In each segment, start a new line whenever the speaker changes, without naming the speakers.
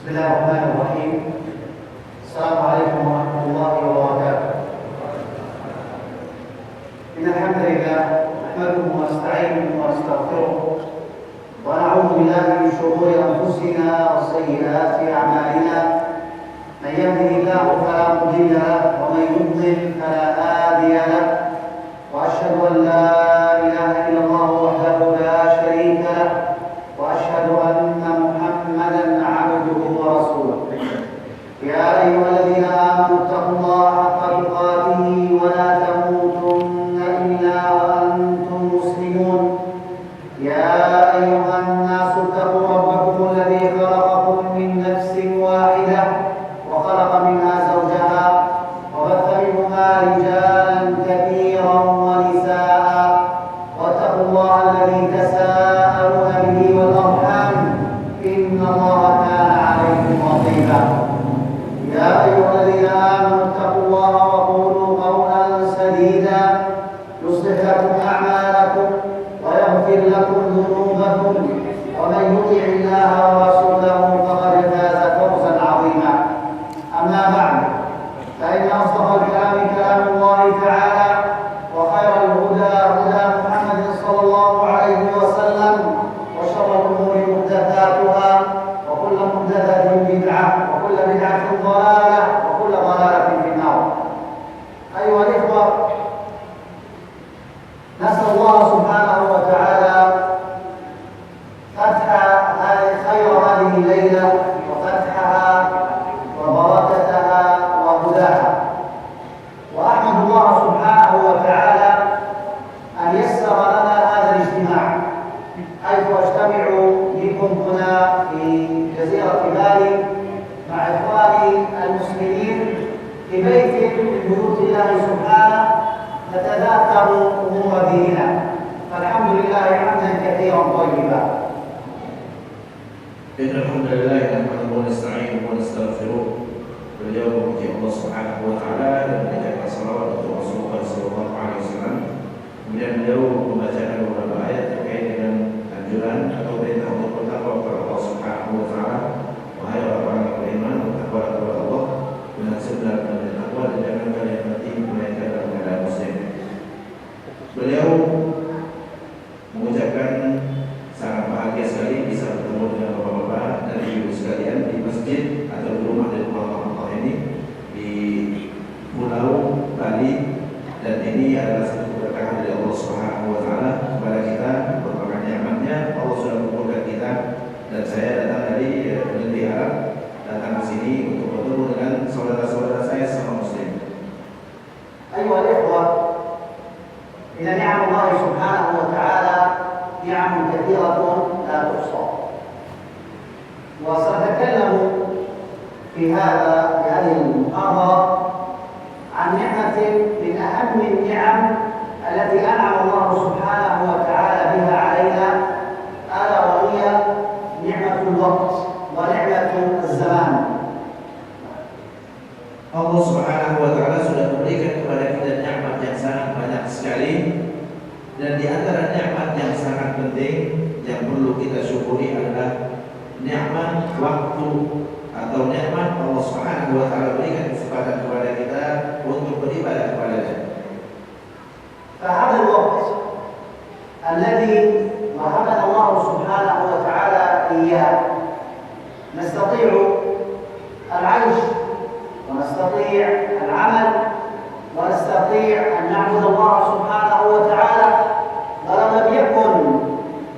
بسم الله الرحمن الرحيم. السلام عليكم ورحمة الله وبركاته. إن الحمد لله نحمده ونستعينه ونستغفره ونعوذ بالله من شرور أنفسنا وسيئات أعمالنا. من يهده الله فلا مضل له ومن يضلل فلا هادي له، وأشهد أن لا إله إلا الله وحده لا شريك له، وأشهد أن محمدا عبده ورسوله. يا أيها الذين آمنوا اتقوا الله حق تقاته ولا تموتن إلا وأنتم مسلمون. يا أيها الناس اتقوا ربكم الذي خلقكم من نفس واحدة وخلق منها زوجها وبث منهما رجالا كثيرا ونساء، واتقوا الله الذي تساءلون به والأرحام إن الله كان عليكم رقيبا. يا أيها الذين آمنوا اتقوا الله وقولوا قولا سديدا يصلح لكم أعمالكم ويغفر لكم ذنوبكم، ومن يطع الله ورسوله فقد فاز فوزا عظيما. أما بعد، فإن أصدق الكلام كلام الله تعالى، وخير الهدى هدى محمد صلى الله عليه وسلم، وشر الأمور محدثاتها، وكل محدثة بدعة، وكل بدعة ضلالة، وكل ضلالة في النار. أيها الإخوة، نسأل الله سبحانه وتعالى فتح خير هذه الليلة وفتحها وبركتها وهداها، وأحمد الله سبحانه وتعالى أن يسر لنا هذا الاجتماع، حيث أجتمع بكم هنا في جزيرة بالي مع إخواني المسلمين في بيت من بيوت الله سبحانه نتذاكر أمور ديننا، فالحمد لله حمدا كثيرا طيبا.
إن الحمد لله نحمده ونستعينه ونستغفره. Beliau memuji Allah Subhanahu wa taala dan menyampaikan salawat untuk Rasulullah sallallahu alaihi wasallam. Kemudian beliau membacakan beberapa ayat terkait dengan anjuran atau perintah untuk bertakwa kepada Allah Subhanahu wa taala. Wahai orang-orang yang beriman, bertakwalah kepada Allah dengan sebenar-benarnya takwa dan jangan kalian mati melainkan dalam keadaan muslim. Beliau mengucapkan sangat bahagia sekali bisa bertemu dengan bapak-bapak dan ibu sekalian di masjid atau di rumah dari Allah ini di Pulau Bali, dan ini adalah satu keberkahan dari Allah Subhanahu wa taala kepada kita, merupakan nikmatnya Allah sudah mengumpulkan kita, dan saya datang dari negeri Arab, datang ke sini untuk bertemu dengan saudara-saudara saya sesama muslim.
أيها الإخوة، إن نعم الله سبحانه وتعالى نعم كثيرة لا تحصى، وسأتكلم في هذه المحاضرة عن نعمة من أهم النعم التي أنعم الله سبحانه وتعالى بها علينا، ألا وهي نعمة الوقت ونعمة الزمان.
Allah Subhanahu wa taala sudah memberikan kepada kita nikmat yang sangat banyak sekali, dan di antara nikmat yang sangat penting yang perlu kita syukuri adalah nikmat waktu, atau nikmat Allah Subhanahu wa taala berikan kesempatan kepada kita untuk beribadah kepada-Nya.
فهذا الوقت الذي وهبنا الله سبحانه وتعالى إياه نستطيع العيش ونستطيع العمل ونستطيع أن نعبد الله سبحانه وتعالى، ولو لم يكن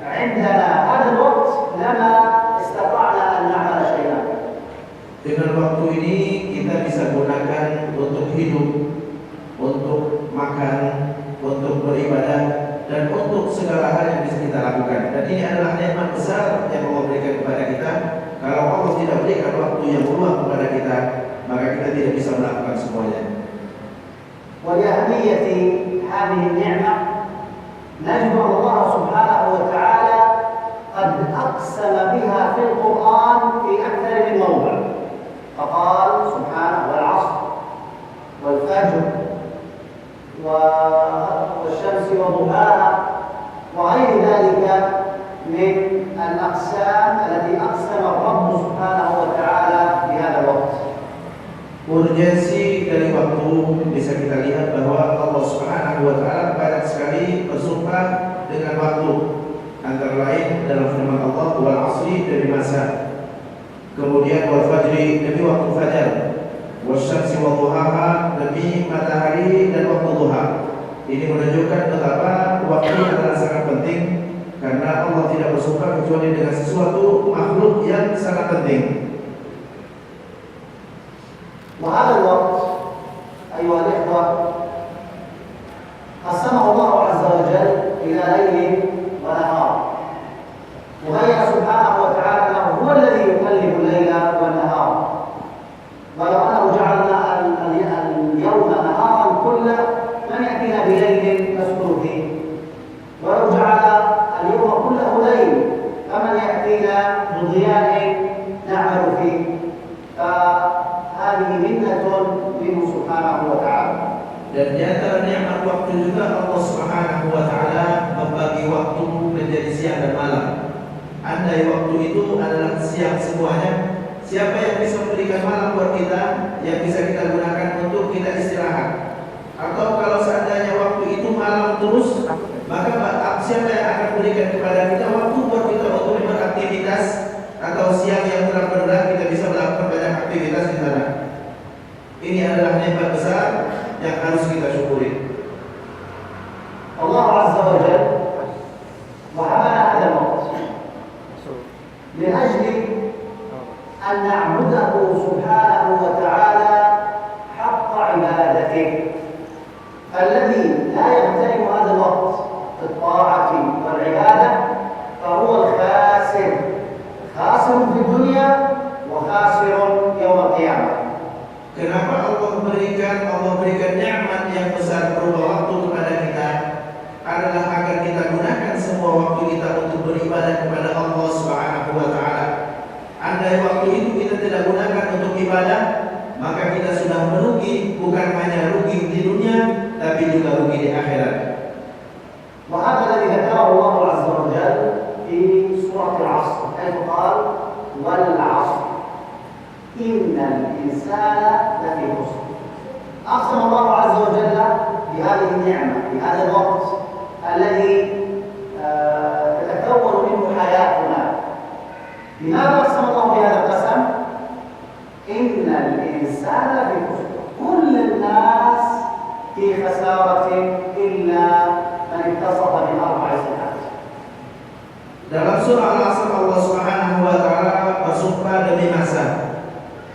عندنا هذا الوقت لما استطعنا أن نعمل شيئا.
Dengan waktu ini kita bisa gunakan untuk hidup, untuk makan, untuk beribadah, dan untuk segala hal yang bisa kita lakukan. Dan ini adalah nikmat besar yang Allah berikan kepada kita. Kalau Allah tidak berikan waktu yang luang kepada kita, maka kita tidak bisa melakukan semuanya.
ولأهمية هذه النعمة نجد الله سبحانه وتعالى قد أقسم بها في القرآن في أكثر من موضع، فقال سبحانه: والعصر والفجر والشمس وضحاها وغير ذلك من الأقسام التي أقسم الرب سبحانه وتعالى
urgensi dari waktu bisa kita lihat bahwa Allah Subhanahu wa taala banyak sekali bersumpah dengan waktu. Antara lain dalam firman Allah wal asri demi masa. Kemudian wal fajri demi waktu fajar. Wasyamsi wa duhaha demi matahari dan waktu duha. Ini menunjukkan betapa waktu adalah sangat penting karena Allah tidak bersumpah kecuali dengan sesuatu makhluk yang sangat penting.
وهذا الوقت أيها الإخوة قسمه الله عز وجل إلى ليل ونهار وبين سبحانه وتعالى أنه هو الذي يقلب الليل والنهار ولو أنه جعلنا اليوم نهارا كله من يأتينا بليل نسكن فيه ولو جعل اليوم كله ليل فمن يأتينا بضياء نعمل فيه هذه منة منه سبحانه وتعالى.
Dan di antara nikmat waktu juga Allah Subhanahu wa taala membagi waktu menjadi siang dan malam. Andai waktu itu adalah siang semuanya, siapa yang bisa memberikan malam buat kita yang bisa kita gunakan untuk kita istirahat? Atau kalau seandainya waktu itu malam terus, maka siapa yang akan memberikan kepada kita waktu buat kita untuk beraktivitas atau siang yang terang benderang kita bisa melakukan banyak aktivitas di sana. Ini adalah nikmat besar yang harus kita syukuri.
Allah Azza wa Jalla وهبنا هذا الوقت لأجل أن نعبده سبحانه وتعالى حق عبادته فالذي لا يغتنم هذا الوقت في الطاعة والعبادة فهو الخاسر خاسر في الدنيا وخاسر يوم القيامة.
Kenapa Allah berikan nikmat yang besar berupa waktu kepada kita adalah agar kita gunakan semua waktu kita untuk beribadah kepada Allah Subhanahu wa taala. Andai waktu itu kita tidak gunakan untuk ibadah, maka kita sudah merugi, bukan hanya rugi di dunia tapi juga rugi di akhirat.
وهذا الذي ذكره الله عز وجل في سورة العصر حيث قال والعصر إن الإنسان لفي خسر. أقسم الله عز وجل بهذه النعمة بهذا الوقت الذي تتكون منه حياتنا. لماذا أقسم الله بهذا القسم؟ إن الإنسان لفي خسر. كل الناس في خسارة إلا من اتصف بأربع صفات.
Dalam surah Al-Asr Allah Subhanahu wa taala bersumpah demi masa.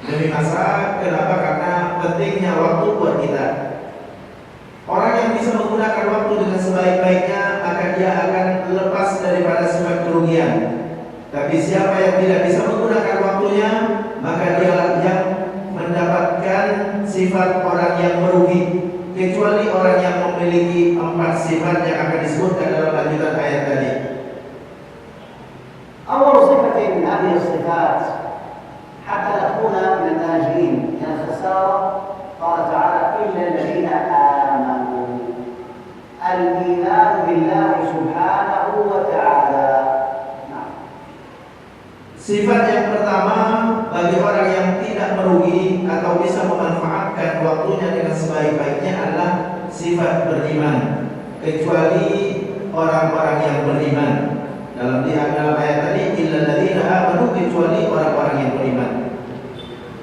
Demi masa, kenapa? Karena pentingnya waktu buat kita. Orang yang bisa menggunakan waktu dengan sebaik-baiknya, maka dia akan lepas daripada sifat kerugian. Tapi siapa yang tidak bisa menggunakan waktunya, maka dialah yang mendapatkan sifat orang yang merugi. Kecuali orang yang memiliki 4 sifat yang akan disebutkan dalam lanjutan ayat tadi.
أول صفة من هذه الصفات حتى نكون من الناجين من الخسارة قال تعالى إلا الذين آمنوا. الإيمان بالله سبحانه وتعالى.
Sifat yang pertama bagi orang yang tidak merugi atau bisa memanfaatkan waktunya dengan sebaik-baiknya adalah sifat beriman. Kecuali orang-orang yang beriman. Dalam ayat tadi illal ladzina amanu, kecuali orang-orang yang beriman.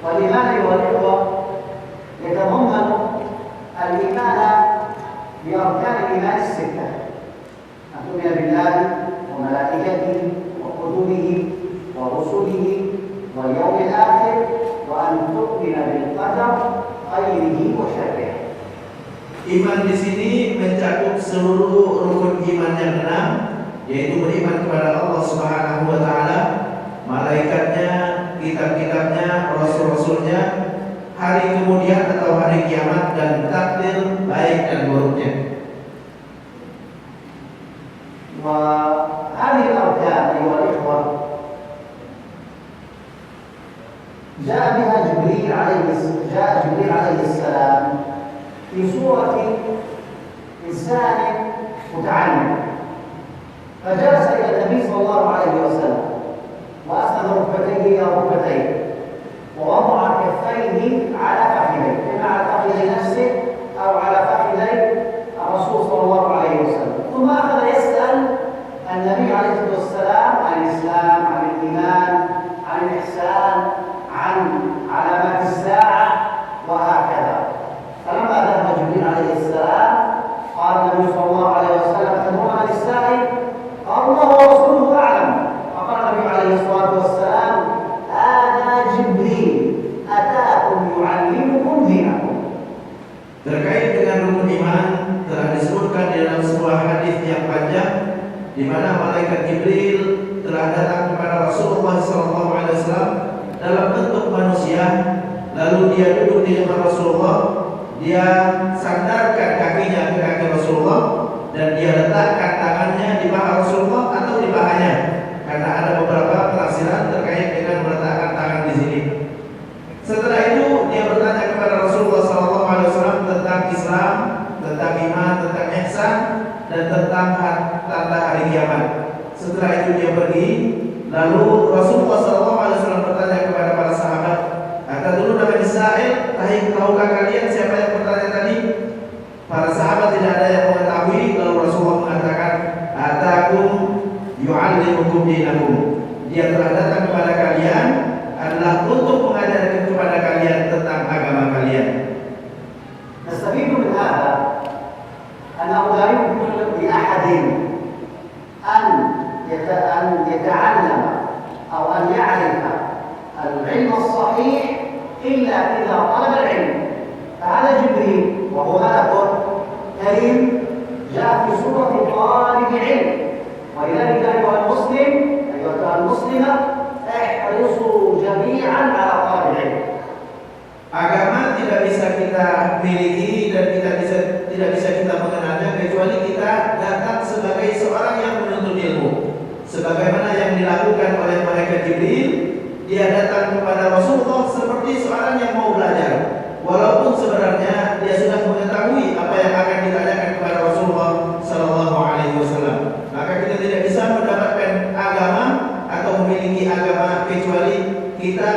والإيمان أيها الإخوة يتضمن الإيمان بأركان الإيمان الستة. أن تؤمن بالله وملائكته وكتبه ورسله واليوم الآخر وأن تؤمن بالقدر خيره وشره.
Iman di sini mencakup seluruh rukun iman yang 6, yaitu beriman kepada Allah Subhanahu wa taala, malaikatnya, kitab-kitabnya, rasul-rasulnya, hari kemudian atau hari kiamat, dan takdir baik dan buruknya.
وهذه الأركان أيها الإخوة جاء جبريل عليه السلام في صورة إنسان متعلم، فجلس إلى النبي صلى الله عليه وسلم وأسند ركبتيه إلى ركبتيه ووضع كفيه على فخذيه، إما على فخذ نفسه أو على فخذي الرسول صلى الله عليه وسلم، ثم أخذ يسأل النبي عليه الصلاة والسلام عن الإسلام، عن الإيمان، عن الإحسان، عن علامات الساعة وهكذا. فلما ذهب جبريل عليه السلام قال النبي صلى الله عليه وسلم: تدرون من السائل؟ قال: الله ورسوله أعلم. فقال النبي عليه الصلاة والسلام: هذا جبريل أتاكم يعلمكم دينكم.
Terkait dengan rukun iman telah disebutkan di dalam sebuah hadis yang panjang di mana malaikat Jibril telah datang kepada Rasulullah SAW dalam bentuk manusia, lalu dia duduk di depan Rasulullah, dia sandarkan kakinya ke kaki Rasulullah dan dia letakkan tangannya di paha Rasulullah atau di pahanya, karena ada beberapa penafsiran terkait dengan meletakkan tangan di sini. Setelah itu dia bertanya kepada Rasulullah SAW tentang Islam, tentang iman, tentang ihsan, dan tentang tanda hari kiamat. Setelah itu dia pergi. Lalu Rasulullah SAW bertanya kepada para sahabat, "Atadruna man as-sa'il? Tahukah kalian siapa yang bertanya tadi?" Para sahabat tidak ada yang mengetahui. Lalu Rasulullah mengatakan, "Atakum yu'allimukum dinakum." Dia telah datang kepada kalian adalah untuk mengajarkan kepada kalian tentang agama kalian.
نستفيد من هذا أنه لا يمكن لأحد أن يتعلم أو أن يعرف العلم الصحيح إلا إذا طلب العلم. فهذا جبريل وهو ملك كريم جاء في صورة طالب علم، ولذلك أيها المسلم أيها المسلمة احرصوا جميعا على طلب العلم.
Agama tidak bisa kita miliki dan tidak bisa kita mengenalnya kecuali kita datang sebagai seorang yang menuntut ilmu. Sebagaimana yang dilakukan oleh malaikat Jibril, dia datang kepada Rasulullah seperti seorang yang mau belajar, walaupun sebenarnya dia sudah mengetahui apa yang akan ditanyakan kepada Rasulullah SAW. Maka kita tidak bisa mendapatkan agama atau memiliki agama kecuali kita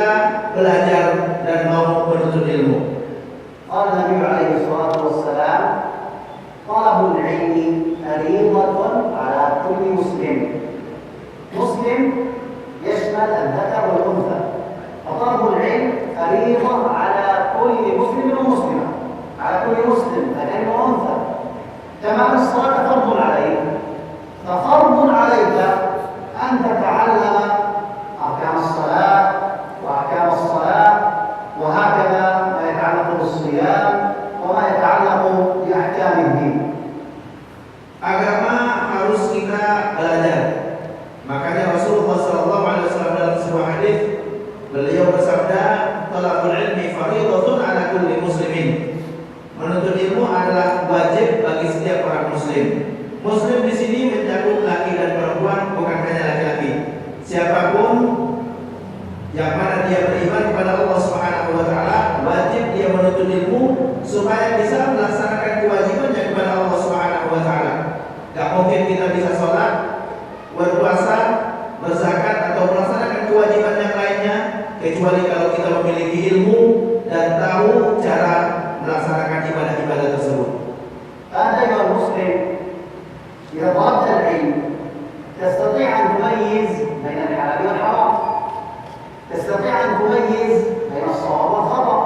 belajar dan mau menuntut ilmu.
قال النبي عليه الصلاة والسلام: طلب العلم فريضة على كل مسلم. مسلم يشمل الذكر والأنثى، فطلب العلم فريضة على كل مسلم ومسلمة، على كل مسلم ذكر وأنثى. كما أن الصلاة فرض عليك، ففرض عليك أن تتعلم أركان الصلاة وأحكام الصلاة، وهكذا ما يتعلق بالصيام وما يتعلق بأحكام الدين.
Agama harus kita belajar. Makanya Rasulullah SAW dalam sebuah hadis beliau bersabda, "Talabul ilmi fardhatun ala kulli muslimin." Menuntut ilmu adalah wajib bagi setiap orang muslim. Muslim di sini mencakup laki dan perempuan, bukan hanya laki-laki. Siapapun yang mana dia beriman kepada Allah Subhanahu wa taala, wajib dia menuntut ilmu supaya bisa melaksanakan kewajibannya kepada Allah Subhanahu wa taala. Gak mungkin kita bisa sholat, berpuasa, berzakat atau melaksanakan kewajiban yang lainnya kecuali kalau kita memiliki ilmu dan tahu cara melaksanakan ibadah-ibadah tersebut.
أنت أيها المسلم إذا طلبت العلم تستطيع أن تميز بين الحلال والحرام، تستطيع أن تميز بين الصواب والخطأ،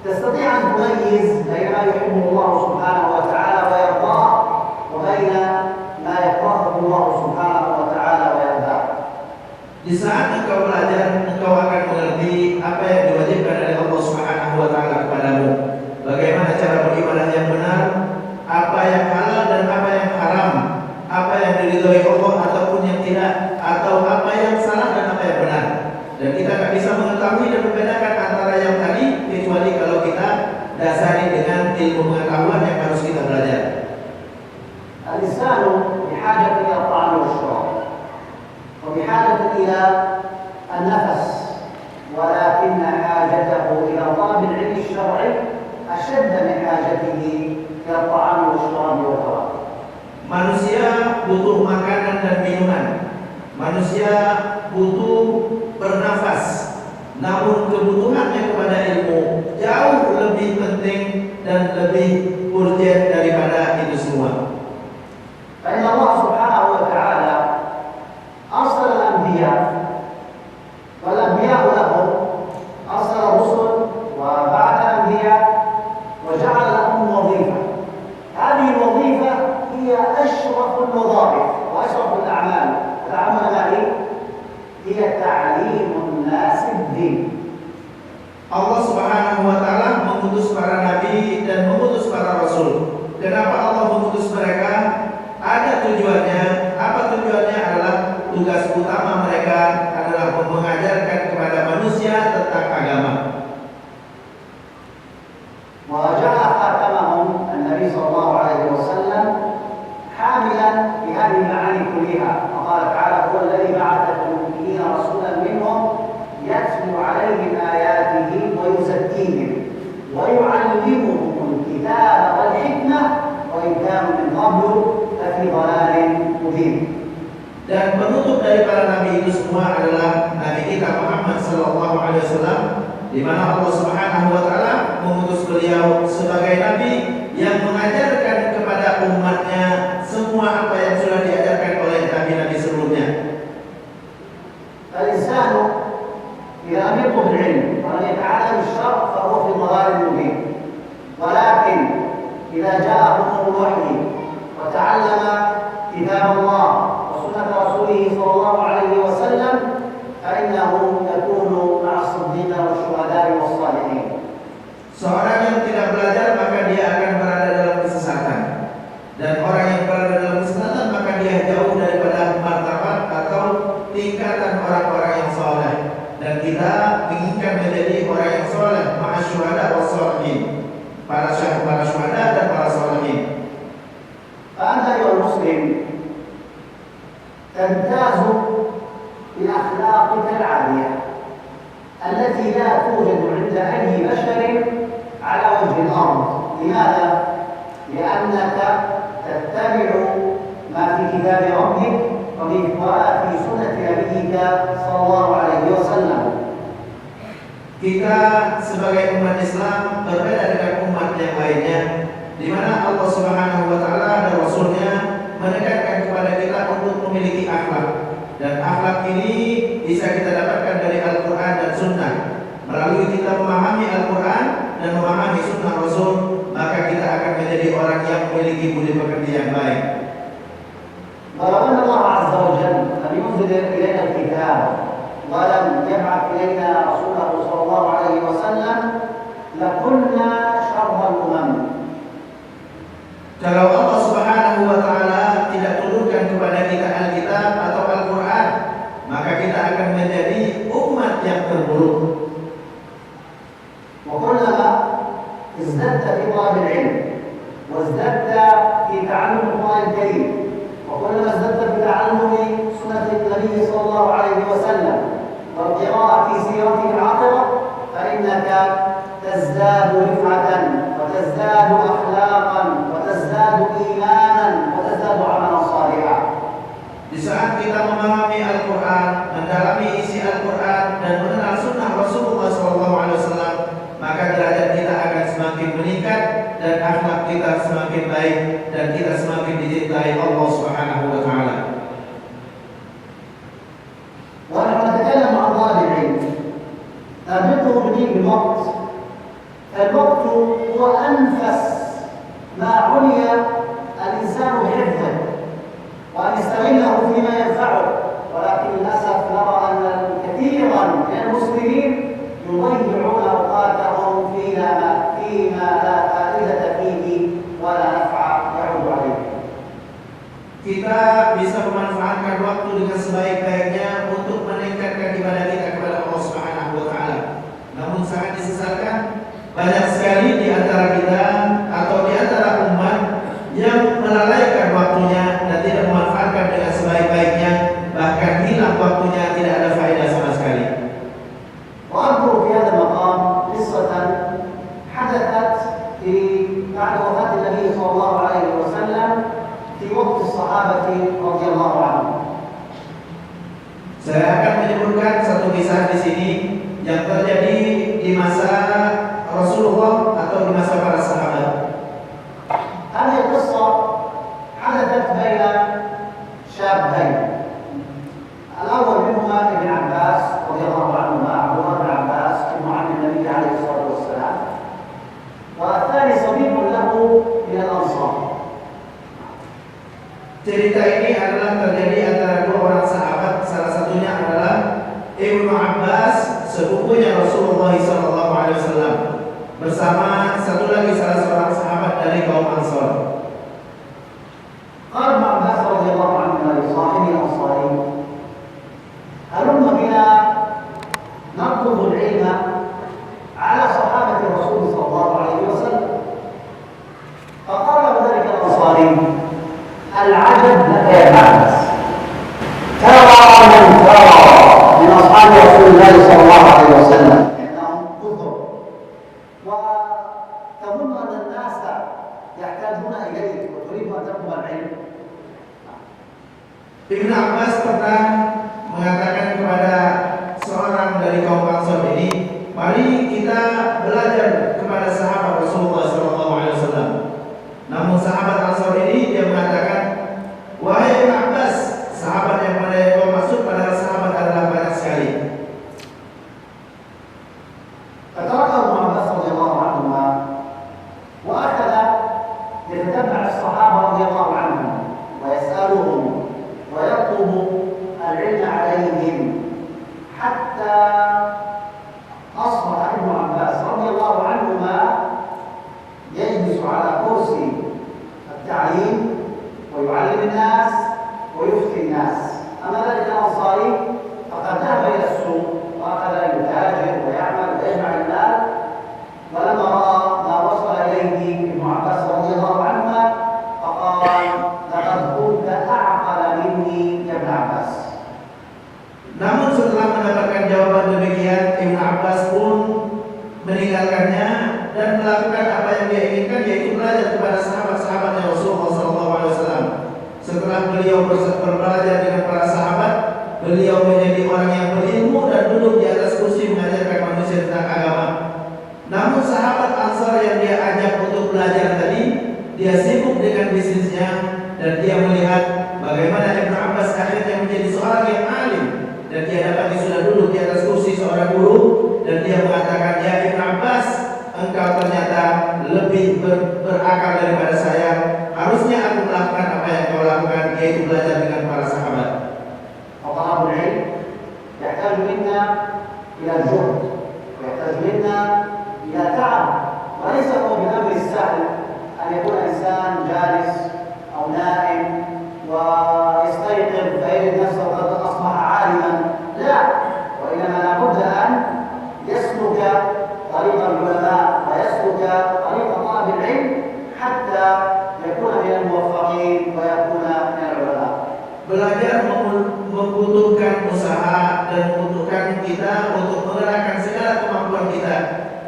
تستطيع أن تميز بين ما يحبه الله سبحانه وتعالى ويرضاه وبين ما يكرهه الله سبحانه وتعالى ويرضاه.
Di saat engkau belajar, engkau akan mengerti apa yang diwajibkan oleh Allah Subhanahu wa taala kepadamu. Bagaimana cara beribadah yang benar, apa yang halal dan apa yang haram, apa yang diridhoi Allah ataupun yang tidak, atau apa yang salah dan apa yang benar. Dan kita tidak bisa mengetahui dan membedakan antara yang tadi kecuali kalau kita dasari dengan ilmu pengetahuan yang harus kita belajar.
الإنسان بحاجة إلى الطعام والشراب وبحاجة إلى النفس، ولكن حاجته إلى طلب العلم الشرعي أشد من حاجته إلى الطعام والشراب والطعام.
Manusia butuh makanan dan minuman. Manusia butuh bernafas. namun kebutuhannya kepada ilmu jauh lebih penting dan lebih urgent daripada itu semua.
فإن الله سبحانه وتعالى أرسل الأنبياء والأنبياء لهم أرسل الرسل وبعث الأنبياء وجعل لهم وظيفة. هذه الوظيفة هي أشرف الوظائف وأشرف الأعمال. العمل الذي هي تعليم الناس الدين.
Allah Subhanahu wa taala mengutus para nabi dan mengutus para rasul. Kenapa Allah mengutus mereka? Ada tujuannya. Apa tujuannya? Adalah tugas utama mereka adalah mengajarkan kepada manusia tentang agama.
وجاء خاتمهم النبي صلى الله عليه وسلم حاملا بهذه المعاني كلها، وقال تعالى: هو الذي بعث في الأميين رسولا منهم يتلو عليهم آياته ويزكيهم ويعلمهم الكتاب والحكمة وإن كانوا من قبل لفي ضلال مبين.
Dan penutup dari para nabi itu semua adalah Nabi kita Muhammad sallallahu alaihi wasallam, di mana Allah Subhanahu wa taala mengutus beliau sebagai nabi yang mengajarkan kepada umatnya semua apa yang sudah diajarkan oleh nabi-nabi sebelumnya.
الإنسان إذا لم يطلب العلم ولم يتعلم الشرع فهو في ضلال مبين، ولكن إذا جاءه نور الوحي وتعلم كتاب الله وسنة رسوله صلى الله عليه وسلم فإنه يكون مع الصديقين والشهداء والصالحين.
Seorang yang tidak belajar maka dia akan berada dalam kesesatan, dan orang yang berada dalam kesesatan maka dia jauh daripada martabat atau tingkatan orang-orang yang saleh. Dan kita menginginkan menjadi orang yang saleh, ma'a syuhada was shalihin, para syuhada dan para shalihin.
فأنت أيها المسلم تمتاز بأخلاقك العالية التي لا توجد عند أي بشر على وجه الأرض. لماذا؟ لأنك تتبع ما في كتاب ربك وفي سنة نبيك صلى الله عليه وسلم.
Kita sebagai umat Islam berbeda dengan umat yang lainnya, di mana Allah Subhanahu wa taala dan Rasulnya menekankan kepada kita untuk memiliki akhlak. Dan akhlak ini bisa kita dapatkan dari Al-Quran dan Sunnah. Melalui kita memahami Al-Quran dan memahami Sunnah Rasul, maka kita akan menjadi orang yang memiliki budi pekerti yang baik.
ولو أن الله عز وجل لم ينزل إلينا الكتاب ولم يبعث إلينا رسوله صلى الله عليه وسلم لكنا شر الأمم.
Kalau Allah Subhanahu wa taala tidak turunkan kepada kita Alkitab atau Al-Quran, maka kita akan menjadi umat yang terburuk.
وكلما ازددت في طلب العلم وازددت في تعلم القرآن الكريم وكلما ازددت في تعلم سنة النبي صلى الله عليه وسلم والقراءة في سيرته العاطرة فإنك تزداد رفعة وتزداد أخلاقا وتزداد إيمانا وتزداد عملا صالحا.
Di saat kita memahami Al-Quran, mendalami isi Al-Quran dan mengenal Sunnah Rasulullah SAW, maka derajat kita akan semakin meningkat dan akhlak kita semakin baik dan kita semakin dicintai Allah Subhanahu wa taala.
ونحن نتكلم عن طلب العلم نربطه بالوقت. الوقت هو أنفس ما عني الإنسان بحفظه وأن يستغله فيما ينفعه، ولكن للأسف نرى أن كثيرا من المسلمين يضيعون أوقاتهم فيما لا فائدة فيه ولا نفع يعود عليه.
Kita bisa memanfaatkan waktu dengan sebaik-baiknya untuk meningkatkan ibadah kita kepada Allah Subhanahu wa taala. Namun sangat disesalkan, banyak sekali di antara kita atau di antara umat yang melalaikan waktunya dan tidak memanfaatkan dengan sebaik-baiknya, bahkan hilang waktunya, tidak ada faedah sama sekali.
وأذكر في هذا المقام قصة حدثت بعد وفاة النبي صلى الله عليه وسلم في وقت الصحابة رضي الله عنهم.
Saya akan menyebutkan satu kisah di sini yang terjadi di masa Rasulullah atau di masa para sahabat.
هذه القصة حدثت بين شابين الأول منهما ابن عباس رضي الله عنهما عبد الله بن عباس ابن عم النبي عليه الصلاة والسلام والثاني صديق له من الأنصار.
Cerita ini adalah terjadi antara dua orang sahabat, salah satunya adalah Ibnu Abbas, sepupunya Rasulullah SAW, bersama satu lagi salah seorang sahabat dari kaum Ansor.
قال ابن عباس رضي الله عنهما لصاحبه الأنصاري: هلم بنا نطلب العلم على صحابة الرسول صلى الله عليه وسلم. فقال له ذلك الأنصاري: العجب لك يا ابن عباس، ترى من ترى من أصحاب رسول الله صلى الله عليه وسلم إنهم كثر، وتظن أن الناس يحتاجون إليك وتريد أن تطلب العلم.
Ibnu Abbas pernah mengatakan kepada seorang dari kaum Ansor ini, mari kita belajar kepada sahabat Rasulullah SAW. Namun sahabat Ansor ini dia mengatakan, wahai Ibnu Abbas, sahabat yang mana yang kau maksud padahal sahabat adalah banyak sekali.
فتركه ابن عباس رضي الله عنهما وأخذ يتتبع الصحابة رضي الله عنهم ويسألهم ويطلب العلم عليهم حتى أصبح ابن عباس رضي الله عنهما يجلس على كرسي التعليم ويعلم الناس ويفتي الناس. أما ذلك الأنصاري فقد ذهب إلى السوق وأخذ يتاجر ويعمل ويجمع المال، ولما رأى ما وصل إليه ابن عباس رضي الله عنهما فقال: لقد كنت أعقل مني يا ابن عباس.
Namun setelah mendapatkan jawaban demikian, Ibnu Abbas pun meninggalkannya dan melakukan apa yang dia inginkan, yaitu belajar kepada sahabat-sahabatnya Rasulullah SAW. Setelah beliau belajar dengan para sahabat, beliau menjadi orang yang berilmu dan duduk di atas kursi mengajarkan manusia tentang agama. Namun sahabat Ansar yang dia ajak untuk belajar tadi, dia sibuk dengan bisnisnya dan dia melihat bagaimana Ibnu Abbas akhirnya menjadi seorang yang alim, dan dia dapat sudah duduk di atas kursi seorang guru, dan dia mengatakan, ya Ibnu Abbas, engkau ternyata lebih berakal daripada saya. Harusnya aku melakukan apa yang kau lakukan, yaitu belajar dengan para sahabat.
وطلب العلم يحتاج منا إلى جهد ويحتاج منا إلى تعب، وليس هو بالأمر السهل أن يكون إنسان جالس أو نائم ويستيقظ فيجد نفسه قد أصبح عالما، لا، وإنما لابد أن يسلك طريق العلماء ويسلك طريق طلب العلم حتى يكون من الموفقين ويكون من العلماء.
Belajar membutuhkan usaha dan membutuhkan kita untuk mengerahkan segala kemampuan kita.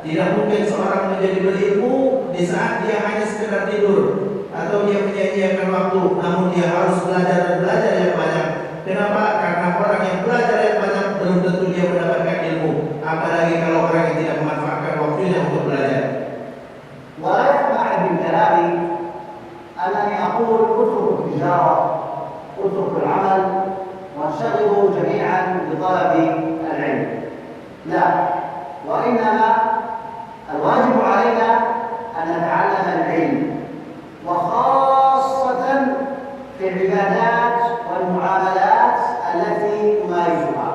Tidak mungkin seorang menjadi berilmu di saat dia hanya sekedar tidur atau dia menyia-nyiakan waktu, namun dia harus belajar dan belajar yang banyak. Kenapa? Karena orang yang belajar yang banyak belum tentu dia mendapatkan ilmu, apalagi kalau orang yang tidak memanfaatkan waktunya untuk belajar.
ولا يسمح من كلامي أنني أقول اتركوا التجارة، اتركوا العمل وانشغلوا جميعا بطلب العلم، لا، وإنما الواجب علينا أن نتعلم العلم، وخاصة في العبادات والمعاملات التي نمارسها.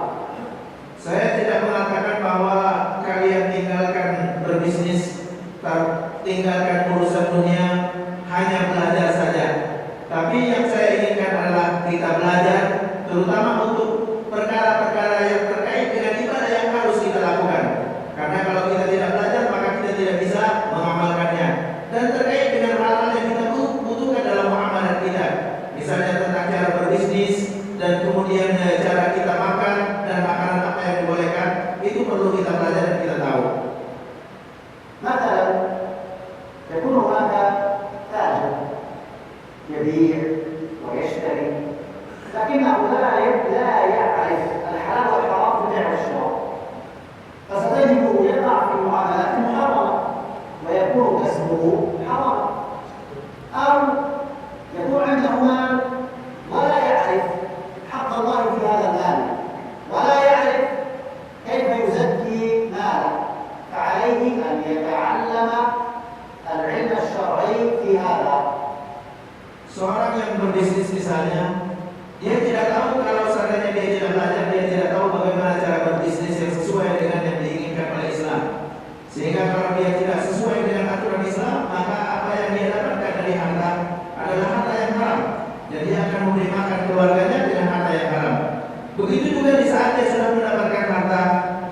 Saya tidak mengatakan bahwa kalian tinggalkan berbisnis, tinggalkan urusan dunia, hanya belajar saja. Tapi yang saya inginkan adalah kita belajar, terutama untuk perkara-perkara yang terkait dengan ibadah yang harus kita lakukan. Karena kalau kita tidak belajar, maka kita tidak bisa mengamalkannya. Dan terkait dengan hal-hal yang kita butuhkan dalam muamalah kita, misalnya tentang cara berbisnis dan kemudian cara kita makan dan makanan apa yang dibolehkan, itu perlu kita belajar dan kita tahu.
مثلا يكون هناك تاجر يبيع ويشتري، لكنه لا يعرف الحلال والحرام في البيع والشراء، في هذا.
Seorang yang berbisnis misalnya, dia tidak tahu kalau seandainya dia tidak belajar, dia tidak tahu bagaimana cara berbisnis yang sesuai dengan yang diinginkan oleh Islam. Sehingga kalau dia tidak sesuai dengan aturan Islam, maka apa yang dia dapatkan dari harta adalah harta yang haram. Dan dia akan memberi makan keluarganya dengan harta yang haram. Begitu juga di saat dia sudah mendapatkan harta,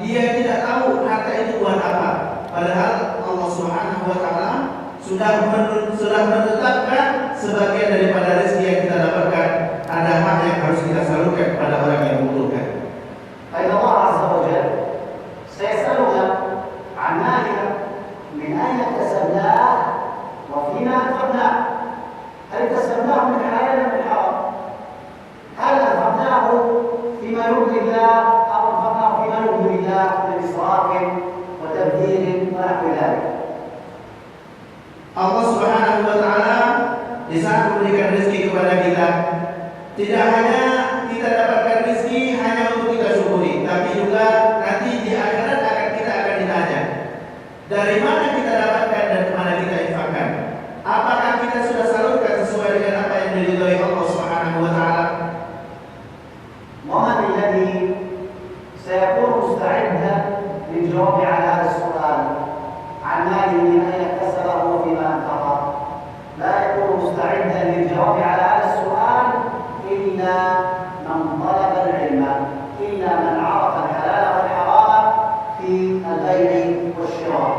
dia tidak tahu harta itu buat apa. Padahal Allah Subhanahu wa taala sudah menetapkan sebagian daripada rezeki yang kita dapatkan ada hak yang harus kita salurkan kepada orang yang membutuhkan.
فإن الله عز وجل سيسألنا عن مالنا من أين اكتسبناه وفيما أنفقناه. هل اكتسبناه من حلال أم من حرام؟ هل أنفقناه فيما يرضي الله أو أنفقناه فيما يغضب الله من إسراف وتبذير ونحو ذلك؟
Allah Subhanahu wa taala di saat memberikan rezeki kepada kita, tidak hanya kita dapatkan rezeki hanya untuk kita syukuri, tapi juga nanti di akhirat kita akan ditanya dari mana kita dapatkan dan kemana kita infakkan. Apakah kita sudah salurkan sesuai dengan apa yang diridhai Allah Subhanahu wa taala?
ومن الذي سيكون مستعدا للجواب على هذا السؤال عن ماله من أين اكتسبه وفيما أنفقه؟ لا يكون مستعدا للجواب على هذا السؤال إلا من طلب العلم، إلا من عرف الحلال والحرام في البيع والشراء.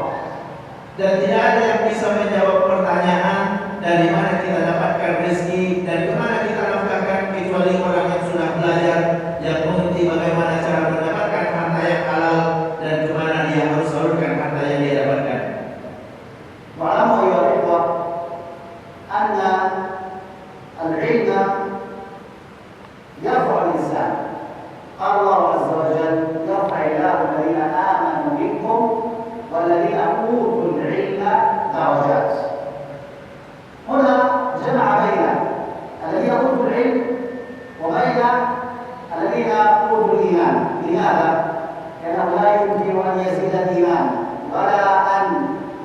Dan tidak ada yang bisa menjawab pertanyaan dari mana kita dapatkan rezeki dan kemana kita nafkahkan kecuali orang yang sudah belajar, yang mengerti bagaimana cara mendapatkan harta yang halal dan kemana dia harus salurkan harta yang dia dapatkan.
واعلموا أيها الإخوة أن العلم يرفع الإنسان. قال الله عز وجل: يرفع الله الذين آمنوا منكم والذين أوتوا العلم درجات. هنا جمع بين الذين أوتوا العلم وبين الذين أوتوا الإيمان. لماذا؟ لأنه لا يمكن أن يزيد الإيمان ولا أن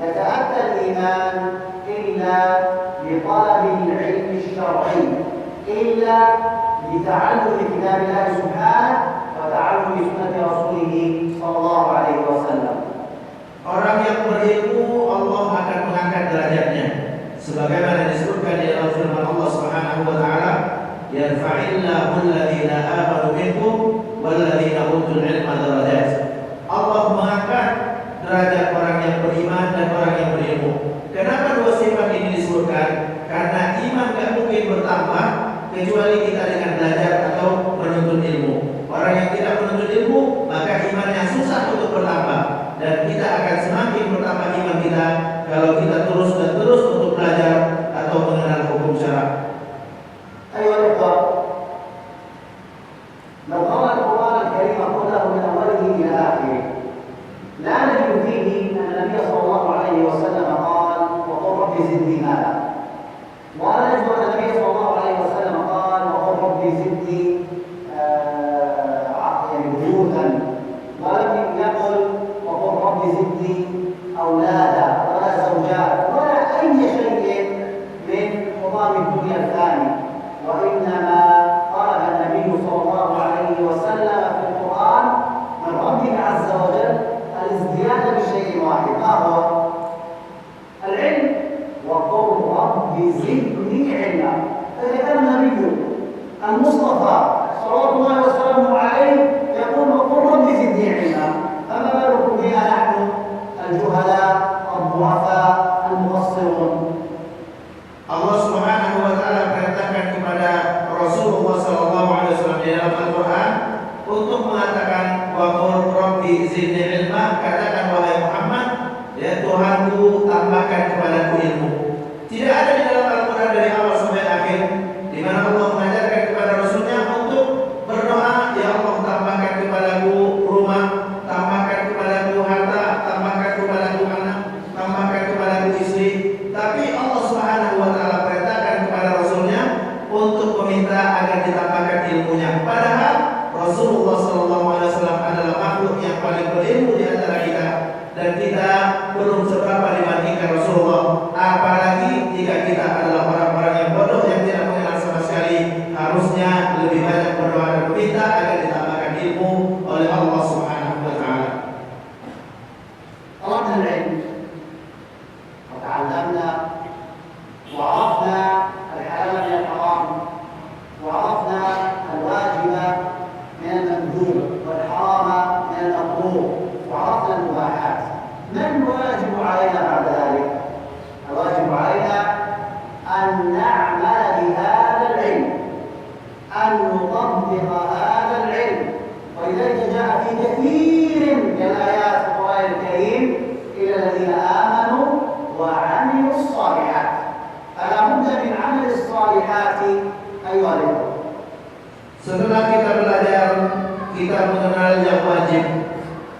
يتأتى الإيمان إلا بطلب العلم الشرعي، إلا بتعلم كتاب الله سبحانه وتعلم سنة رسوله صلى الله عليه وسلم.
Orang yang berilmu Allah akan mengangkat derajatnya, sebagaimana disebutkan di dalam firman Allah Subhanahu wa taala, yarfa'illahu alladhina amanu minkum walladzina utul ilma darajat. Allah mengangkat derajat orang yang beriman dan orang yang berilmu. Kenapa dua sifat ini disebutkan? Karena iman tidak mungkin bertambah kecuali kita dengan belajar atau menuntut ilmu. Orang yang tidak menuntut ilmu, maka imannya susah untuk bertambah. Dan kita akan semakin bertambah iman kita kalau kita terus dan terus untuk belajar atau mengenal hukum syara.
أيها الإخوة، لو قرأ القرآن الكريم كله من أوله إلى آخره لا نجد فيه أن النبي صلى الله عليه وسلم قال: وقل رب زدني مالا. ولا نجد أن النبي صلى الله عليه وسلم قال: وقل رب زدني بيوتا. ولم يقل: وقل رب زدني أولادا ولا زوجات ولا أي شيء من حطام الدنيا الثاني. وإنما طلب النبي صلى الله عليه وسلم في القرآن من ربك عز وجل الازدياد بشيء واحد. ما هو؟ العلم. وقل رب زدني علما. فإذا كان النبي المصطفى صلوات الله وسلامه عليه يقول: وقل رب زدني علما، فما بالكم بنا نحن الجهلاء الضعفاء المقصرون؟
Allah Subhanahu wa taala perintahkan kepada Rasulullah sallallahu alaihi wasallam di dalam Al-Qur'an untuk mengatakan wa qul rabbi zidni ilma, katakan wahai Muhammad, ya Tuhanku tambahkan kepadaku ilmu. Tidak ada di dalam Al-Qur'an dari awal sampai akhir di mana Allah mengajarkan kepada Rasulnya untuk berdoa, ya Allah tambahkan kepadaku rumah, tambahkan kepadaku harta, tambahkan kepadaku anak, tambahkan kepadaku istri. Tapi Allah Subhanahu wa taala perintahkan kepada Rasulnya untuk meminta agar ditambahkan ilmunya. Padahal Rasulullah sallallahu alaihi wasallam adalah makhluk yang paling berilmu di antara kita dan kita belum seberapa dibandingkan Rasulullah. Apalagi jika
عرفنا الحلال من الحرام، وعرفنا الواجب من المندوب، والحرام من المكروه، وعرفنا المباحات. ما الواجب علينا بعد ذلك؟ الواجب علينا أن نعمل بهذا العلم، أن نطبق هذا العلم. ولذلك جاء في كثير من الآيات في القرآن الكريم إلى الذين آمنوا وعملوا الصالحات. فلا بد من عمل الصالحات أيها الإخوة.
Setelah kita belajar, kita mengenal yang wajib,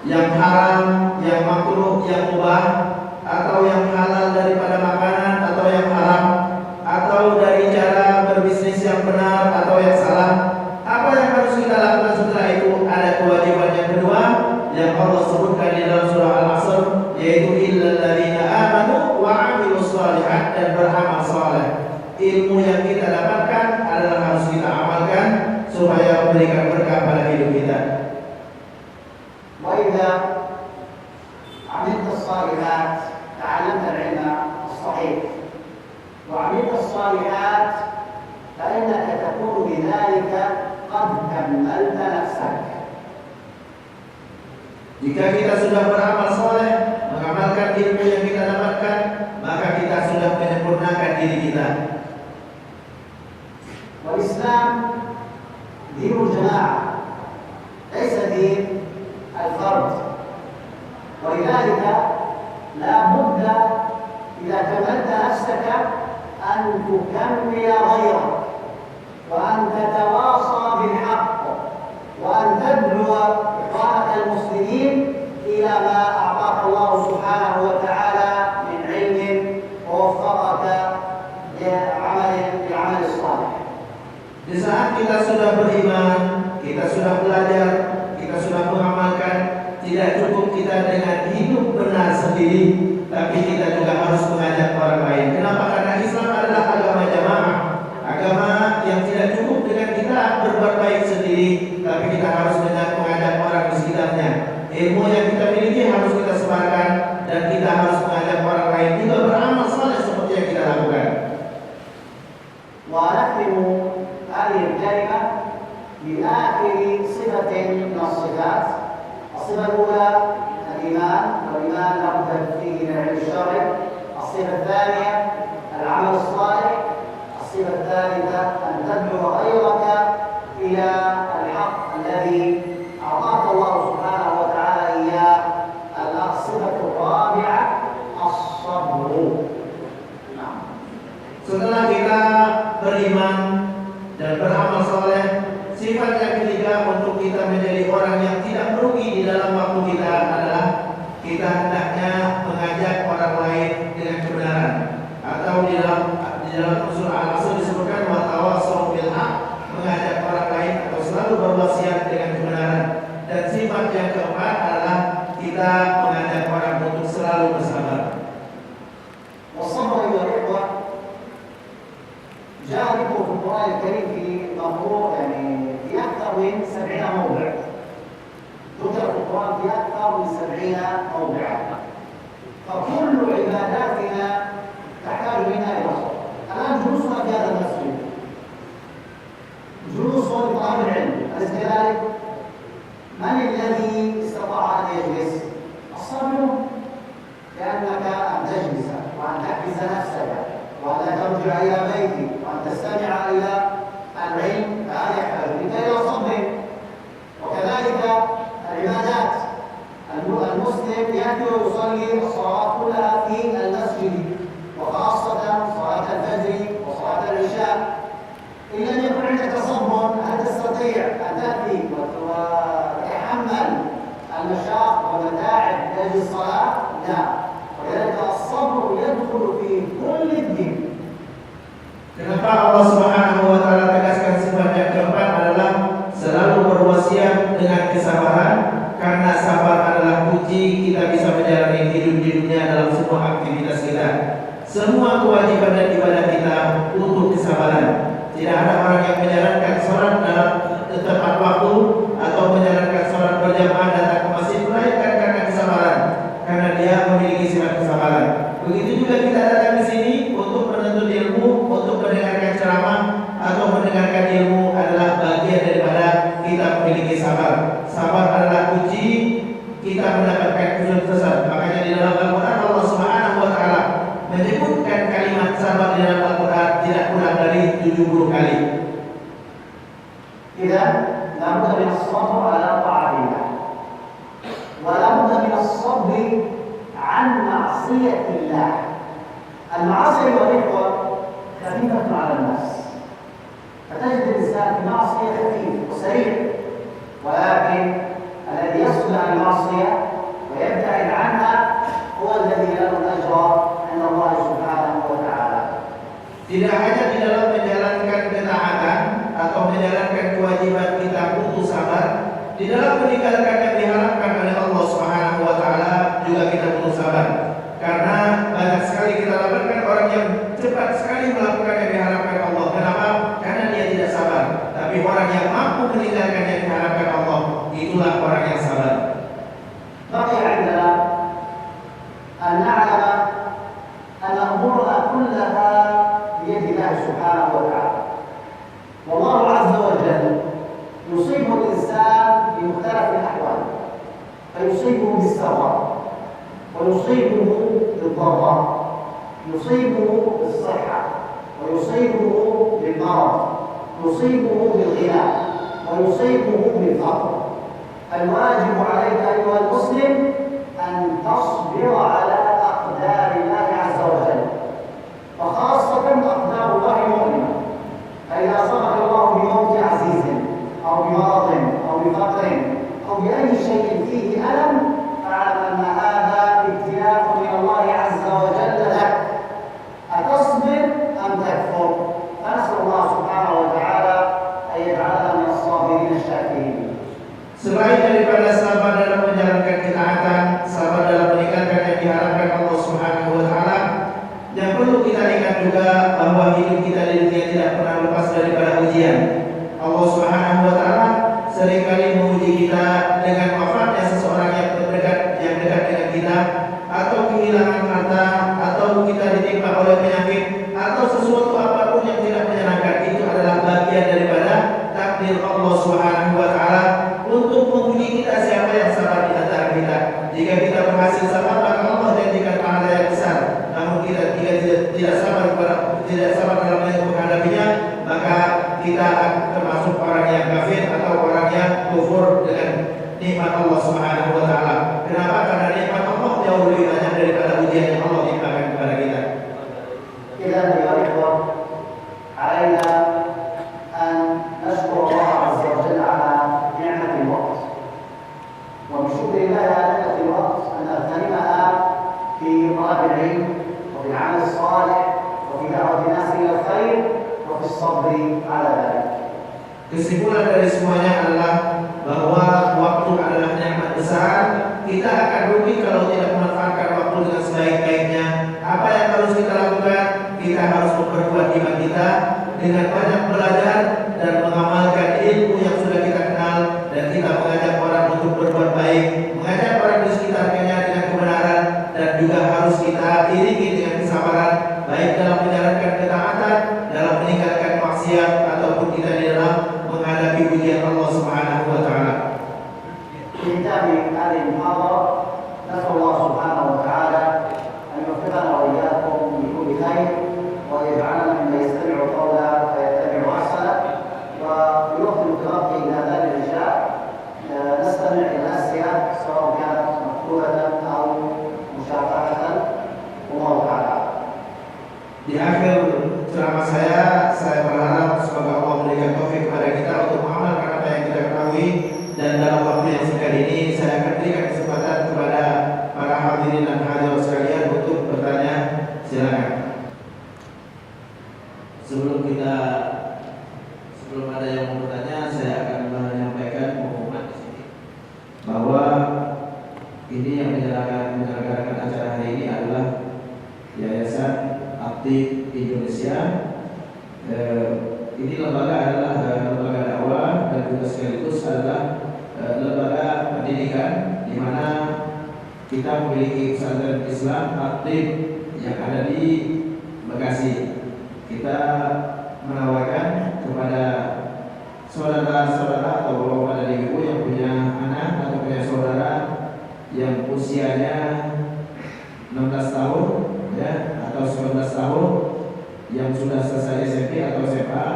yang haram, yang makruh, yang mubah, atau yang halal daripada makanan, atau yang haram, atau dari cara berbisnis yang benar atau yang salah. Apa yang harus kita lakukan setelah itu? Ada kewajiban yang kedua yang Allah sebutkan di dalam surah Al-Asr, yaitu illal ladzina amanu wa 'amilus shalihat, dan beramal saleh. Ilmu yang kita dapatkan adalah harus kita amalkan supaya memberikan berkah pada hidup kita.
وإذا عملت الصالحات تعلمت العلم الصحيح، وعملت الصالحات فإنك تكون بذلك قد كملت نفسك.
Jika kita sudah beramal soleh, mengamalkan ilmu yang kita dapatkan, maka kita sudah menyempurnakan diri kita.
والإسلام دين الجماعة ليس دين الفرد، ولذلك لا بد إذا كملت نفسك أن تكمل غيرك، وأن تتواصى بالحق، وأن تدعو إخوانك المسلمين إلى ما أعطاك الله سبحانه وتعالى من علم ووفقك للعمل الصالح.
Di saat kita sudah beriman, kita sudah belajar, kita sudah mengamalkan, tidak cukup kita dengan hidup benar sendiri, tapi kita juga harus mengajak orang lain. Kenapa? Karena Islam adalah agama jamaah, agama yang tidak cukup dengan kita berbuat baik sendiri, tapi kita harus mengajak orang di sekitarnya. Ilmu yang kita miliki harus kita sebarkan, dan kita harus mengajak orang lain juga beramal saleh seperti yang kita lakukan.
ونختم هذه الكلمة بآخر صفة من الصفات. الصفة الأولى الإيمان، والإيمان لا بد فيه من العلم الشرعي. الصفة الثانية العمل الصالح. الصفة الثالثة أن تدعو غيرك إلى الحق الذي أعطاك الله سبحانه وتعالى إياه. الصفة الرابعة الصبر. نعم.
Setelah kita beriman dan beramal soleh, sifat yang ketiga untuk kita menjadi orang yang tidak merugi di dalam waktu kita adalah kita hendaknya mengajak orang lain dengan kebenaran. Atau di dalam surah Al-Asr disebutkan wa tawassaw bil haq, mengajak orang lain atau selalu berwasiat dengan kebenaran. Dan sifat yang keempat adalah kita mengajak orang untuk selalu bersabar.
والصبر أيها الإخوة جاء ذكره في القرآن الكريم في مقروء يعني في أكثر من 70 موضع. ذكر في القرآن في أكثر من 70 موضعا. فكل عباداتنا تحتاج منا إلى صبر. الآن جلوسنا في هذا المسجد جلوس لطلب العلم، أليس كذلك؟ من الذي استطاع أن يجلس؟ الصابرون. لأنك أن تجلس وأن تحبس نفسك وأن ترجع إلى بيتك وأن تستمع إلى العلم، فهذا يحتاج منك إلى صبر. وكذلك العبادات، المسلم يأتي ويصلي الصلوات كلها في المسجد، وخاصة صلاة الفجر وصلاة العشاء. إن لم يكن عندك صبر هل تستطيع أن تأتي وتتحمل المشاق والمتاعب لأجل الصلاة؟ لا. ولذلك الصبر يدخل في كل الدين.
Kenapa Allah Subhanahu wa taala tegaskan sifat yang keempat adalah selalu berwasiat dengan kesabaran, karena sabar adalah kunci kita bisa menjalani hidup di dunia dalam semua aktivitas kita. Semua kewajiban dan ibadah kita untuk kesabaran. Tidak ada orang yang menjalankan sholat dalam tepat waktu atau menjalankan sholat berjamaah datang ke masjid melainkan karena kesabaran, karena dia memiliki sifat kesabaran. Begitu juga kita datang di sini untuk 70 kali.
إذا لابد من الصبر على طاعة الله ولابد من الصبر عن معصية الله. المعاصي أيها الإخوة خفيفة على الناس، فتجد الإنسان في معصية خفيف وسريع، ولكن الذي يصل عن المعصية ويبتعد عنها هو الذي له الأجر عند الله سبحانه وتعالى.
Tidak hanya di dalam menjalankan ketaatan atau menjalankan kewajiban kita untuk sabar, di dalam meninggalkan yang diharapkan oleh Allah Subhanahu wa taala juga kita perlu sabar. Karena banyak sekali kita lakukan orang yang cepat sekali melakukan yang diharapkan Allah. Kenapa? Karena dia tidak sabar. Tapi orang yang mampu meninggalkan yang diharapkan Allah, itulah orang yang sabar.
بقي عندنا أن نعلم أن أمورنا كلها بيد الله سبحانه وتعالى، والله عز وجل يصيب الإنسان بمختلف الأحوال، فيصيبه بالسراء ويصيبه بالضراء، يصيبه بالصحة ويصيبه بالمرض، يصيبه بالغنى ويصيبه بالفقر. الواجب عليك أيها المسلم أن تصبر على أقدار الله عز وجل، وخاصة أقدار الله المؤلمة. فإذا أصابك الله بموت عزيز أو بمرض أو بفقر أو بأي شيء فيه ألم، فاعلم أن هذا ابتلاء من الله عز وجل لك. أتصبر أم تكفر؟ فنسأل الله سبحانه وتعالى أن يجعلنا من الصابرين الشاكرين.
Selain daripada sabar dalam menjalankan ketaatan, sabar dalam meninggalkan yang diharapkan Allah Subhanahu wa taala, yang perlu kita ingat juga bahwa hidup kita di dunia tidak pernah lepas daripada ujian. Allah Subhanahu wa taala seringkali menguji kita dengan wafatnya seseorang yang dekat dengan kita, atau kehilangan harta, atau kita ditimpa oleh penyakit, atau sesuatu apapun yang tidak menyenangkan. Itu adalah bagian daripada takdir Allah Subhanahu wa taala untuk menguji kita siapa yang sabar di antara kita. Jika kita berhasil sabar, maka Allah janjikan pahala yang besar. Namun kita tidak sabar dalam menghadapinya, maka kita termasuk orang yang kafir atau orang yang kufur dengan nikmat Allah Subhanahu wa taala. Kenapa? Karena nikmat Allah jauh lebih banyak daripada ujian yang Allah timpakan kepada kita.
إذا يا إخوة علينا أن نشكر الله عز وجل على نعمة الوقت، وبشكر الله على نعمة الوقت أن نغتنمها في طلب العلم وفي العمل الصالح وفي دعوة الناس إلى الخير وفي الصبر على ذلك.
Kesimpulan dari semuanya adalah bahwa waktu adalah nikmat besar. Kita akan rugi kalau tidak memanfaatkan waktu dengan sebaik-baiknya. Apa yang harus kita lakukan? Kita harus memperkuat iman kita dengan banyak belajar dan mengamalkan ilmu yang sudah kita kenal, dan kita mengajak orang untuk berbuat baik, mengajak orang di sekitarnya dengan kebenaran, dan juga harus kita iringi dengan kesabaran, baik dalam menjalankan ketaatan, dalam meninggalkan maksiat, ataupun kita di dalam menghadapi ujian Allah Subhanahu wa taala.
في ختام هذه المحاضرة نسأل الله سبحانه وتعالى أن يوفقنا وإياكم لكل خير، ويجعلنا ممن يستمع القول فيتبع أحسنه. ويوفق التلقي إلى هذه الرجال نستمع إلى الأسئلة سواء كانت مكتوبة أو مشافهة، والله تعالى.
Di akhir ceramah saya berharap semoga Allah memberikan taufik kepada kita untuk mengamalkan apa yang kita ketahui, dan dalam waktu yang singkat ini saya akan berikan kesempatan kepada para hadirin dan hadirat sekalian untuk bertanya. Silakan. Sebelum ada yang mau bertanya, saya akan menyampaikan pengumuman di sini bahwa ini yang menyelenggarakan acara hari ini adalah Yayasan Aktif Indonesia. Ini lembaga adalah lembaga dakwah dan juga sekaligus adalah lembaga pendidikan di mana kita memiliki pesantren Islam aktif yang ada di Bekasi. Kita menawarkan kepada saudara-saudara atau bapak dan ibu yang punya anak atau punya saudara yang usianya 16 tahun ya, atau 19 tahun yang sudah selesai SMP atau SMA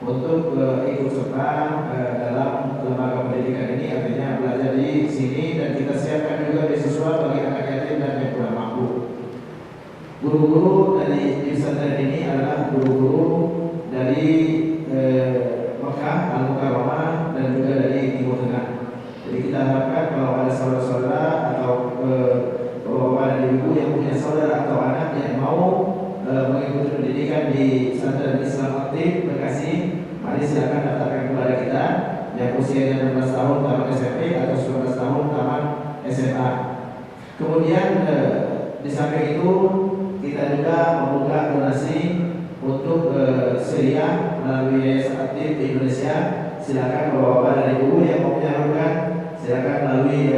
untuk ikut serta dalam lembaga pendidikan ini, artinya belajar di sini, dan kita siapkan juga beasiswa bagi anak yatim dan yang kurang mampu. Guru-guru dari pesantren ini adalah guru-guru dari Mekah, Al-Mukarramah, dan juga dari Timur Tengah. Jadi kita harapkan kalau ada saudara-saudara atau bapak-bapak dan ibu yang punya saudara atau anak yang mau mengikuti pendidikan di pesantren Islam Aktif Bekasi, mari silakan daftarkan kepada kita yang usianya 16 tahun tamat SMP atau 19 tahun tamat SMA. Kemudian di samping itu kita juga membuka donasi untuk Syria melalui Yayasan Aktif Indonesia. Silakan bapak-bapak dan ibu yang mau menyalurkan, silakan melalui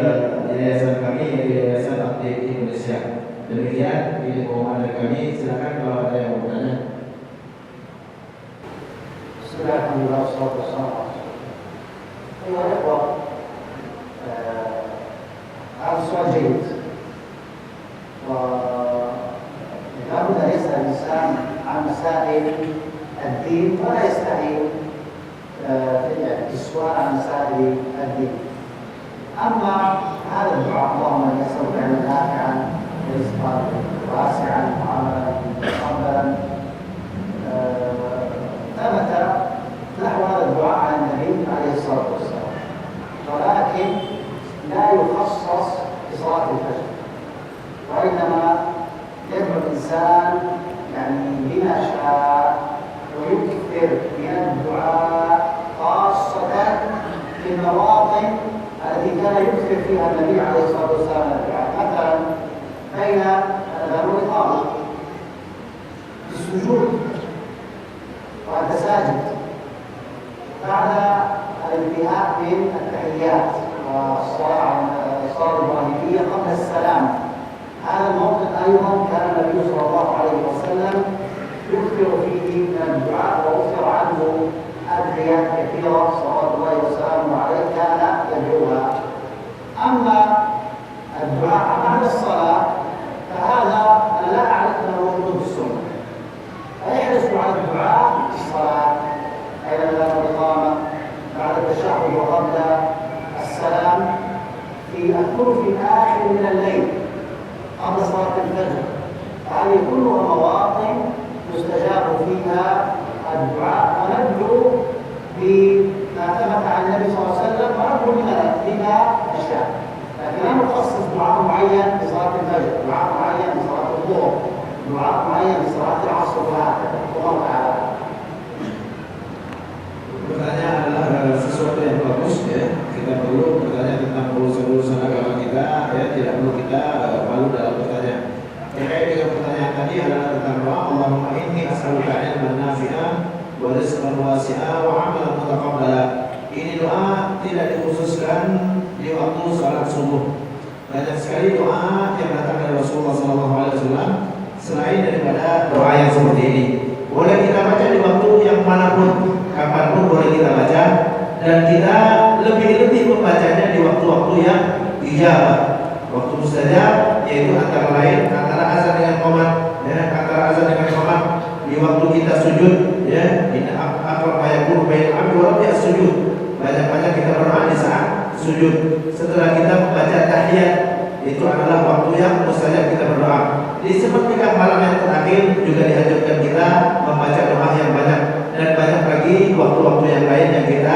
yayasan kami, yaitu Yayasan Aktif Indonesia. Demikian ini pengumuman dari kami. Silakan kalau ada yang mau bertanya.
Alhamdulillah, sallallahu alaihi wasallam. Ayuha al-ikhwah, هذا سؤال جيد، ولابد أن يسأل الإنسان عن مسائل الدين ولا يستحيل السؤال عن مسائل الدين. أما هذا الدعاء اللهم إني أسألك علما نافعا ورزقا واسعا وعملا متقبلا ثبت نحو هذا الدعاء عن النبي عليه الصلاة والسلام، ولكن لا يخصص بصلاة الفجر، وإنما يدعو الإنسان يعني بما شاء ويكثر من الدعاء خاصة في المواطن التي كان يكثر فيها النبي عليه الصلاة والسلام الدعاء، مثلا بين الأذان والإقامة، في السجود وأنت ساجد، بعد الانتهاء من التحيات والصلاة الإبراهيمية قبل السلام. هذا الموقف أيضا كان النبي صلى الله عليه وسلم يكثر فيه من الدعاء، وأكثر عنه أدعية كثيرة صلوات الله وسلامه عليه كان يدعوها. أما الدعاء بعد الصلاة فهذا لا أعرف أنه موجود في السنة، فيحرص على الدعاء في الصلاة أين الإقامة بعد التشهد وقبل السلام في الثلث الآخر من الليل قبل صلاة الفجر. هذه كلها مواطن يستجاب فيها الدعاء، وندعو بما ثبت عن النبي صلى الله عليه وسلم، وندعو بما نشاء، لكن لا نخصص دعاء معين لصلاة الفجر، دعاء معين لصلاة الظهر، دعاء معين لصلاة العصر، وهكذا. والله تعالى.
Pertanyaan adalah sesuatu yang bagus ya. Kita perlu bertanya tentang urusan-urusan agama kita ya, tidak perlu kita malu dalam bertanya. Terkait dengan pertanyaan tadi adalah tentang doa Allahumma inni as'aluka ilman nafi'an wa rizqan wasi'an wa 'amalan mutaqabbala. Ini doa tidak dikhususkan di waktu salat subuh. Banyak sekali doa yang datang dari Rasulullah SAW selain daripada doa yang seperti ini. Boleh kita baca di waktu yang manapun, kapanpun boleh kita baca, dan kita lebih-lebih membacanya di waktu-waktu yang ijabah, waktu mustajab, yaitu antara lain antara azan dengan qomat, ya, antara azan dengan qomat, di waktu kita sujud, ya, ini apa yakun bain abdi wa rabbi as-sujud. Banyak-banyak kita berdoa di saat sujud. Setelah kita membaca tahiyat, itu adalah waktu yang mustajab kita berdoa. Di sepertiga malam yang terakhir juga dianjurkan kita membaca doa yang banyak, dan banyak lagi waktu-waktu yang lain yang kita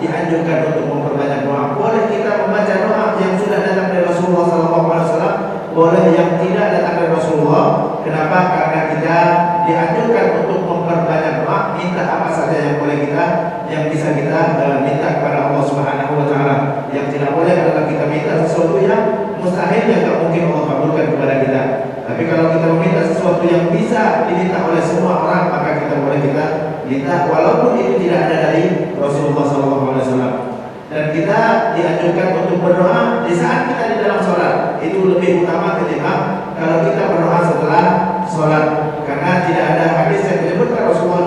dianjurkan untuk memperbanyak doa. Boleh kita membaca doa yang sudah datang dari Rasulullah SAW, boleh yang tidak datang dari Rasulullah. Kenapa? Karena kita dianjurkan untuk memperbanyak doa. Minta apa saja yang boleh kita, yang bisa kita minta kepada Allah Subhanahu Wa Taala. Yang tidak boleh adalah kita minta sesuatu yang mustahil, yang tak mungkin Allah kabulkan kepada kita. Tapi kalau kita meminta sesuatu yang bisa diminta oleh semua orang, maka kita boleh kita minta, walaupun itu tidak ada dari Rasulullah SAW. Dan kita dianjurkan untuk berdoa di saat kita di dalam sholat. Itu lebih utama ketimbang kalau kita berdoa setelah sholat, karena tidak ada hadis yang menyebutkan Rasulullah